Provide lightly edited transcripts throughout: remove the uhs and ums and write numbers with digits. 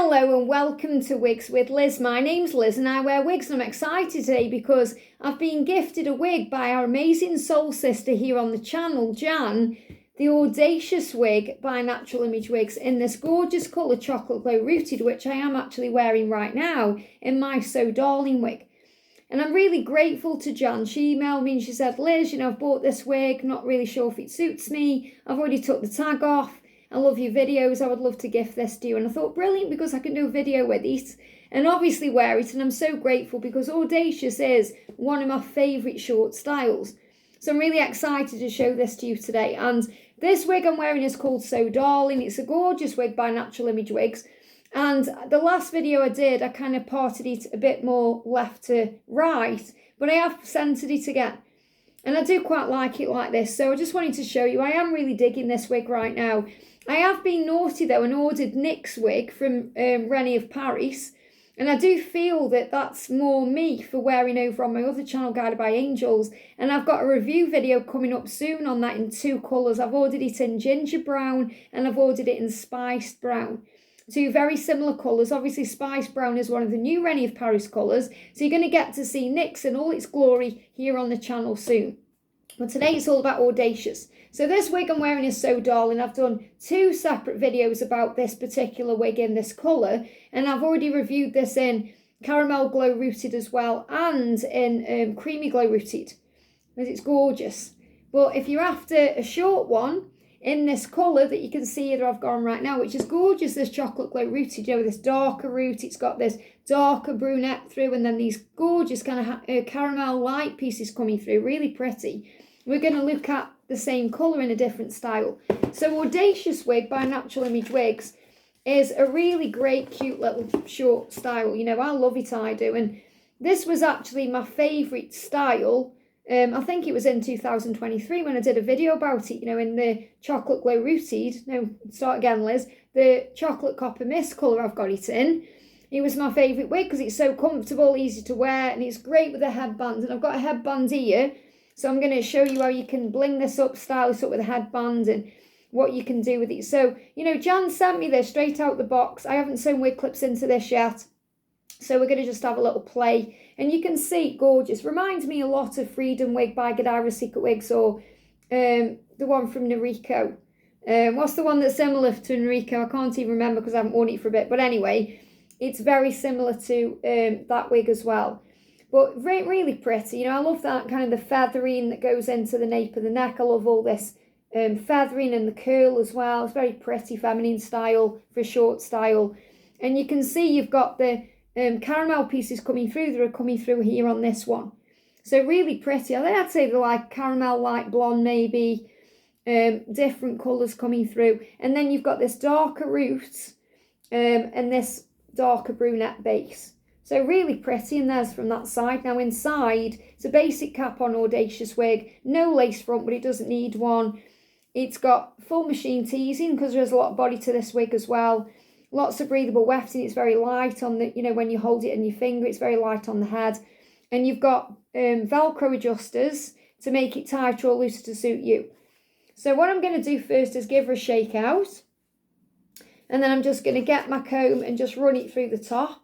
Hello and welcome to Wigs with Liz. My name's Liz and I wear wigs, and I'm excited today because I've been gifted a wig by our amazing soul sister here on the channel, Jan, the Audacious Wig by Natural Image Wigs in this gorgeous colour chocolate glow rooted, which I am actually wearing right now in my So Darling wig. And I'm really grateful to Jan. She emailed me and she said, Liz, I've bought this wig, not really sure if it suits me. I've already took the tag off. I love your videos. I would love to gift this to you. And I thought, brilliant, because I can do a video with it and obviously wear it. And I'm so grateful because Audacious is one of my favourite short styles. So I'm really excited to show this to you today. And this wig I'm wearing is called So Darling. It's a gorgeous wig by Natural Image Wigs. And the last video I did, I kind of parted it a bit more left to right, but I have centered it again. And I do quite like it like this. So I just wanted to show you, I am really digging this wig right now. I have been naughty though and ordered Nick's wig from Rennie of Paris. And I do feel that that's more me for wearing over on my other channel, Guided by Angels. And I've got a review video coming up soon on that in two colours. I've ordered it in ginger brown and I've ordered it in spiced brown. Two very similar colours. Obviously, Spice Brown is one of the new Rennie of Paris colours. So you're going to get to see Nick's in all its glory here on the channel soon. But today it's all about Audacious. So this wig I'm wearing is So Darling. I've done two separate videos about this particular wig in this colour. And I've already reviewed this in Caramel Glow Rooted as well. And in Creamy Glow Rooted. Because it's gorgeous. But if you're after a short one, in this colour that you can see that I've got on right now, which is gorgeous, this chocolate glow rooted, this darker root, it's got this darker brunette through, and then these gorgeous kind of caramel light pieces coming through, really pretty. We're going to look at the same colour in a different style. So Audacious Wig by Natural Image Wigs is a really great, cute little short style. I love it, I do. And this was actually my favourite style. I think it was in 2023 when I did a video about it, in the chocolate glow rooted. No, start again, Liz. The chocolate copper mist colour I've got it in. It was my favourite wig because it's so comfortable, easy to wear, and it's great with a headband. And I've got a headband here, so I'm going to show you how you can bling this up, style this up with a headband and what you can do with it. So, Jan sent me this straight out the box. I haven't sewn wig clips into this yet. So we're going to just have a little play. And you can see, gorgeous. Reminds me a lot of Freedom Wig by Godiva Secret Wigs, or the one from Noriko. What's the one that's similar to Noriko? I can't even remember because I haven't worn it for a bit. But anyway, it's very similar to that wig as well. But really pretty. I love that kind of the feathering that goes into the nape of the neck. I love all this feathering and the curl as well. It's very pretty, feminine style for a short style. And you can see you've got the caramel pieces coming through. They're coming through here on this one. So really pretty. I'd say they're like caramel light blonde maybe. Different colours coming through. And then you've got this darker roots and this darker brunette base. So really pretty, and there's from that side. Now inside, it's a basic cap on Audacious Wig. No lace front, but it doesn't need one. It's got full machine teasing because there's a lot of body to this wig as well. Lots of breathable wefting. It's very light on the, when you hold it in your finger, it's very light on the head. And you've got Velcro adjusters to make it tighter or looser to suit you. So what I'm going to do first is give her a shake out. And then I'm just going to get my comb and just run it through the top.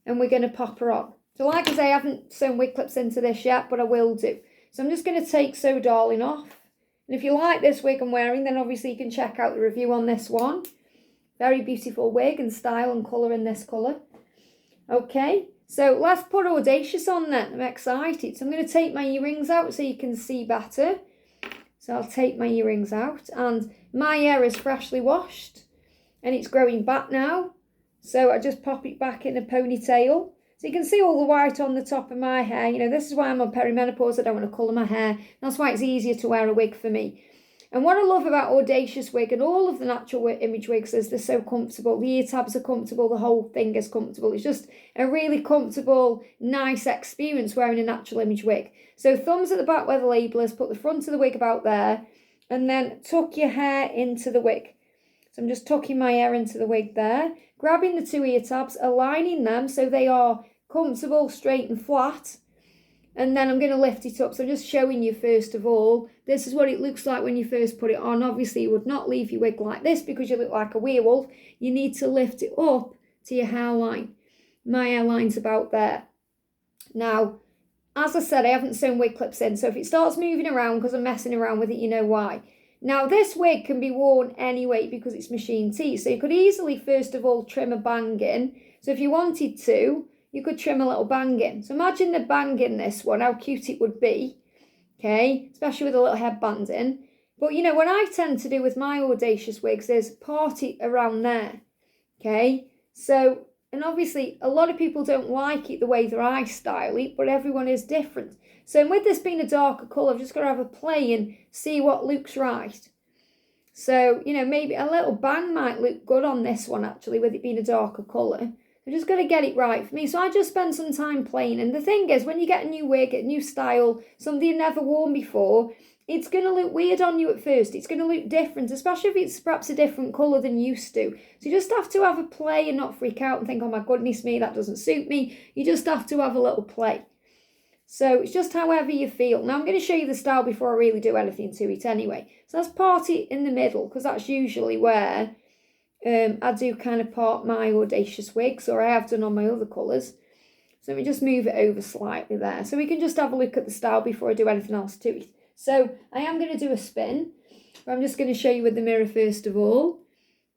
And we're going to pop her on. So like I say, I haven't sewn wig clips into this yet, but I will do. So I'm just going to take So Darling off. And if you like this wig I'm wearing, then obviously you can check out the review on this one. Very beautiful wig and style and colour in this colour. Okay, so let's put Audacious on then. I'm excited. So I'm going to take my earrings out so you can see better. So I'll take my earrings out. And my hair is freshly washed. And it's growing back now. So I just pop it back in a ponytail. So you can see all the white on the top of my hair. This is why I'm on perimenopause. I don't want to colour my hair. That's why it's easier to wear a wig for me. And what I love about Audacious Wig and all of the Natural Image Wigs is they're so comfortable. The ear tabs are comfortable, the whole thing is comfortable. It's just a really comfortable, nice experience wearing a Natural Image Wig. So thumbs at the back where the label is, put the front of the wig about there, and then tuck your hair into the wig. So I'm just tucking my hair into the wig there, grabbing the two ear tabs, aligning them so they are comfortable, straight and flat. And then I'm going to lift it up. So I'm just showing you first of all, this is what it looks like when you first put it on. Obviously you would not leave your wig like this because you look like a werewolf. You need to lift it up to your hairline. My hairline's about there. Now, as I said, I haven't sewn wig clips in, so if it starts moving around because I'm messing around with it, you know why. Now, this wig can be worn anyway because it's machine teeth, so you could easily, first of all, trim a bang in. So if you wanted to, you could trim a little bang in. So imagine the bang in this one, how cute it would be, okay, especially with a little headband in. But, you know, what I tend to do with my Audacious wigs is part it around there, okay? So, and obviously, a lot of people don't like it the way that I style it, but everyone is different. So with this being a darker colour, I've just got to have a play and see what looks right. So, you know, maybe a little bang might look good on this one, actually, with it being a darker colour. I'm just going to get it right for me. So I just spend some time playing. And the thing is, when you get a new wig, a new style, something you've never worn before, it's going to look weird on you at first. It's going to look different, especially if it's perhaps a different colour than you used to. So you just have to have a play and not freak out and think, oh my goodness me, that doesn't suit me. You just have to have a little play. So it's just however you feel. Now I'm going to show you the style before I really do anything to it anyway. So let's part it in the middle, because that's usually where I do kind of part my Audacious wigs, or I have done on my other colours. So let me just move it over slightly there. So we can just have a look at the style before I do anything else to it. So I am going to do a spin. I'm just going to show you with the mirror first of all.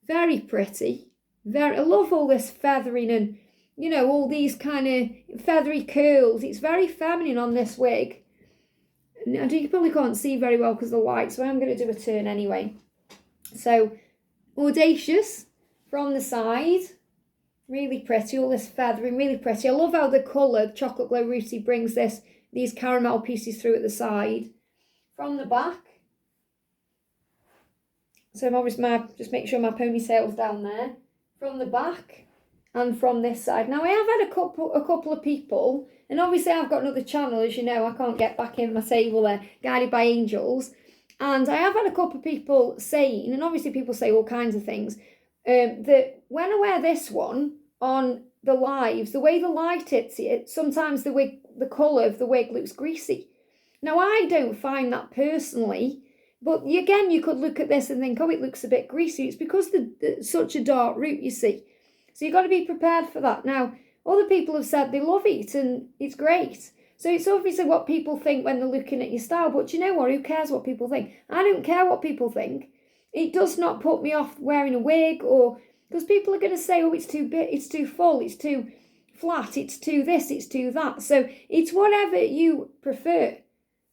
Very pretty. I love all this feathering and, you know, all these kind of feathery curls. It's very feminine on this wig. And you probably can't see very well because of the light, so I'm going to do a turn anyway. So, Audacious from the side. Really pretty, all this feathering, really pretty. I love how the colour, Chocolate Glow Rooty, brings these caramel pieces through at the side. From the back. So I'm obviously just make sure my ponytail's down there. From the back and from this side. Now I have had a couple of people, and obviously I've got another channel, as you know, I can't get back in my table there, Guided by Angels. And I have had a couple of people saying, and obviously people say all kinds of things, that when I wear this one on the lives, the way the light hits it, sometimes the colour of the wig looks greasy. Now, I don't find that personally, but again, you could look at this and think, oh, it looks a bit greasy. It's because it's such a dark root, you see. So you've got to be prepared for that. Now, other people have said they love it and it's great. So it's obviously what people think when they're looking at your style. But you know what? Who cares what people think? I don't care what people think. It does not put me off wearing a wig, or because people are going to say, oh, it's too big, it's too full, it's too flat, it's too this, it's too that. So it's whatever you prefer.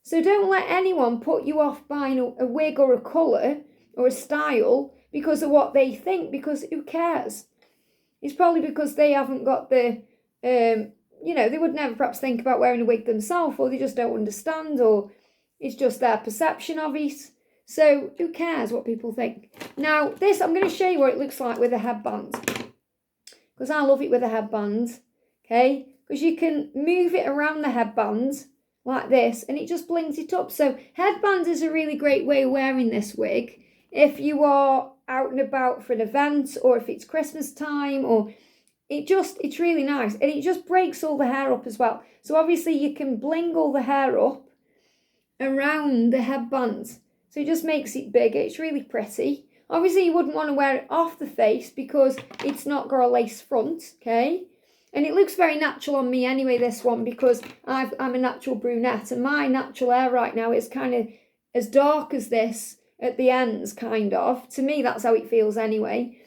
So don't let anyone put you off buying a wig or a colour or a style because of what they think, because who cares? It's probably because they haven't got the, you know, they would never perhaps think about wearing a wig themselves, or they just don't understand, or it's just their perception of it. So who cares what people think? Now this, I'm going to show you what it looks like with a headband, because I love it with a headband, okay? Because you can move it around the headband like this, and it just blings it up. So headband is a really great way of wearing this wig if you are out and about for an event, or if it's Christmas time, or it's really nice, and it just breaks all the hair up as well. So obviously you can bling all the hair up around the headband, so it just makes it bigger. It's really pretty. Obviously you wouldn't want to wear it off the face because it's not got a lace front, okay? And it looks very natural on me anyway, this one, because I'm a natural brunette, and my natural hair right now is kind of as dark as this at the ends, kind of. To me, that's how it feels anyway.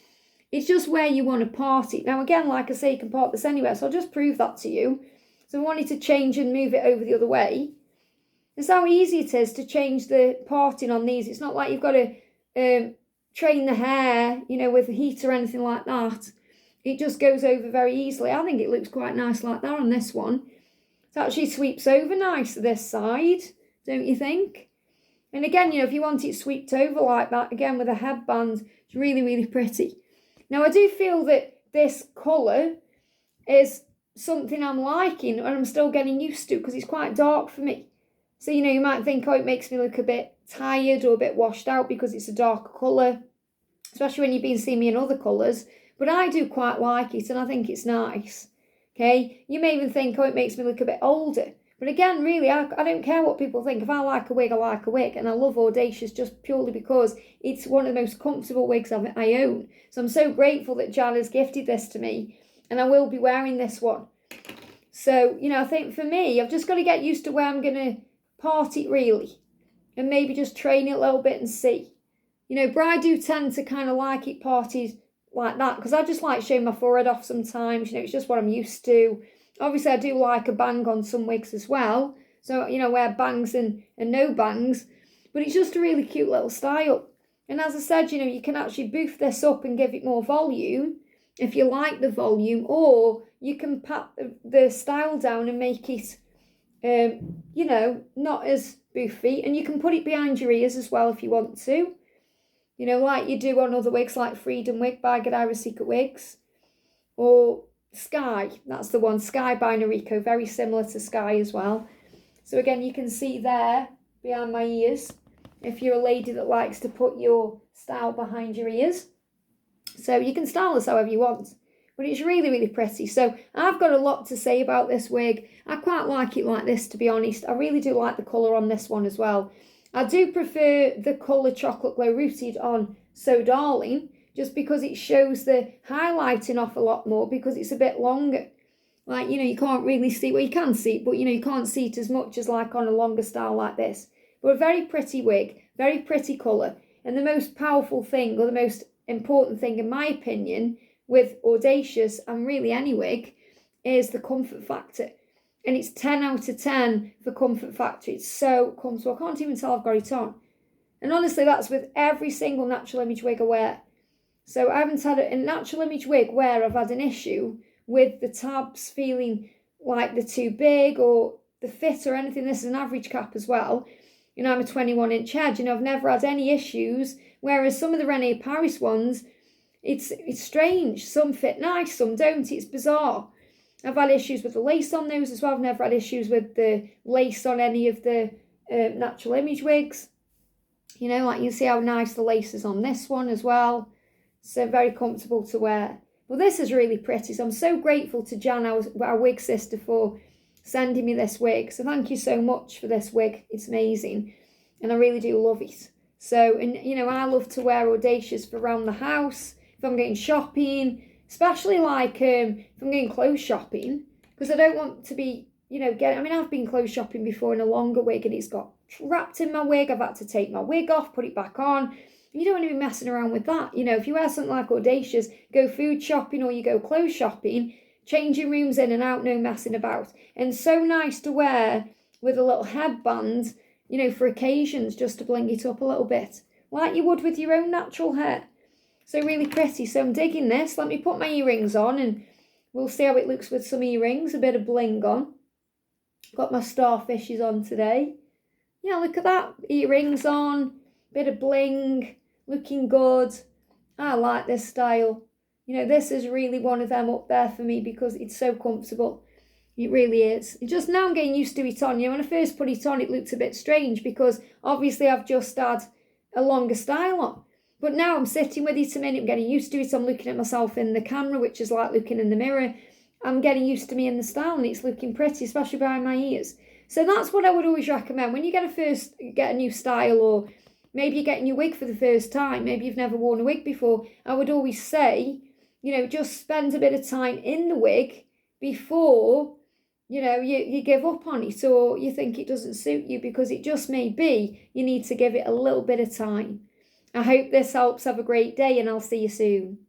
It's just where you want to part it. Now, again, like I say, you can part this anywhere, so I'll just prove that to you. So I wanted to change and move it over the other way. It's how easy it is to change the parting on these. It's not like you've got to train the hair, you know, with the heat or anything like that. It just goes over very easily. I think it looks quite nice like that on this one. It actually sweeps over nice this side, don't you think? And again, you know, if you want it swept over like that, again with a headband, it's really, really pretty. Now, I do feel that this colour is something I'm liking and I'm still getting used to, because it's quite dark for me. So, you know, you might think, oh, it makes me look a bit tired or a bit washed out because it's a darker colour, especially when you've been seeing me in other colours. But I do quite like it, and I think it's nice, okay? You may even think, oh, it makes me look a bit older. But again, really, I don't care what people think. If I like a wig, I like a wig. And I love Audacious just purely because it's one of the most comfortable wigs I own. So I'm so grateful that Jan has gifted this to me. And I will be wearing this one. So, you know, I think for me, I've just got to get used to where I'm going to part it really. And maybe just train it a little bit and see. You know, but I do tend to kind of like it parties like that. Because I just like showing my forehead off sometimes. You know, it's just what I'm used to. Obviously, I do like a bang on some wigs as well. So, you know, wear bangs and no bangs. But it's just a really cute little style. And as I said, you know, you can actually boof this up and give it more volume if you like the volume. Or you can pat the style down and make it, you know, not as boofy. And you can put it behind your ears as well if you want to. You know, like you do on other wigs like Freedom Wig by Godiva Secret Wigs. Or Sky, that's the one, Sky by Noriko, very similar to Sky as well. So again, you can see there behind my ears, if you're a lady that likes to put your style behind your ears. So you can style this however you want, but it's really, really pretty. So I've got a lot to say about this wig. I quite like it like this, to be honest. I really do like the colour on this one as well. I do prefer the colour Chocolate Glow Rooted on So Darling, just because it shows the highlighting off a lot more because it's a bit longer. Like, you know, you can't really see, well, you can see it, but, you know, you can't see it as much as like on a longer style like this. But a very pretty wig, very pretty colour. And the most powerful thing, or the most important thing, in my opinion, with Audacious and really any wig, is the comfort factor. And it's 10 out of 10 for comfort factor. It's so comfortable. I can't even tell I've got it on. And honestly, that's with every single natural image wig I wear. So I haven't had a natural image wig where I've had an issue with the tabs feeling like they're too big or the fit or anything. This is an average cap as well. You know, I'm a 21-inch head. You know, I've never had any issues. Whereas some of the Rene Paris ones, it's strange. Some fit nice, some don't. It's bizarre. I've had issues with the lace on those as well. I've never had issues with the lace on any of the natural image wigs. You know, like you see how nice the lace is on this one as well. So very comfortable to wear. Well, this is really pretty. So I'm so grateful to Jan, our wig sister, for sending me this wig. So thank you so much for this wig. It's amazing. And I really do love it. So, and you know, I love to wear Audacious for around the house. If I'm going shopping, especially like if I'm going clothes shopping. Because I don't want to be, you know, I've been clothes shopping before in a longer wig and it's got trapped in my wig. I've had to take my wig off, put it back on. You don't want to be messing around with that. You know, if you wear something like Audacious, go food shopping or you go clothes shopping, changing rooms in and out, no messing about. And so nice to wear with a little headband, you know, for occasions, just to bling it up a little bit, like you would with your own natural hair. So really pretty. So I'm digging this. Let me put my earrings on and we'll see how it looks with some earrings, a bit of bling on. Got my starfishes on today. Yeah, look at that. Earrings on, bit of bling. Looking good. I like this style. You know, this is really one of them up there for me because it's so comfortable. It really is. Just now I'm getting used to it on. You know, when I first put it on, it looked a bit strange because obviously I've just had a longer style on. But now I'm sitting with it a minute, I'm getting used to it. I'm looking at myself in the camera, which is like looking in the mirror. I'm getting used to me in the style and it's looking pretty, especially behind my ears. So that's what I would always recommend. When you get a new style, or maybe you're getting your wig for the first time, maybe you've never worn a wig before, I would always say, you know, just spend a bit of time in the wig before, you know, you give up on it or you think it doesn't suit you, because it just may be you need to give it a little bit of time. I hope this helps. Have a great day and I'll see you soon.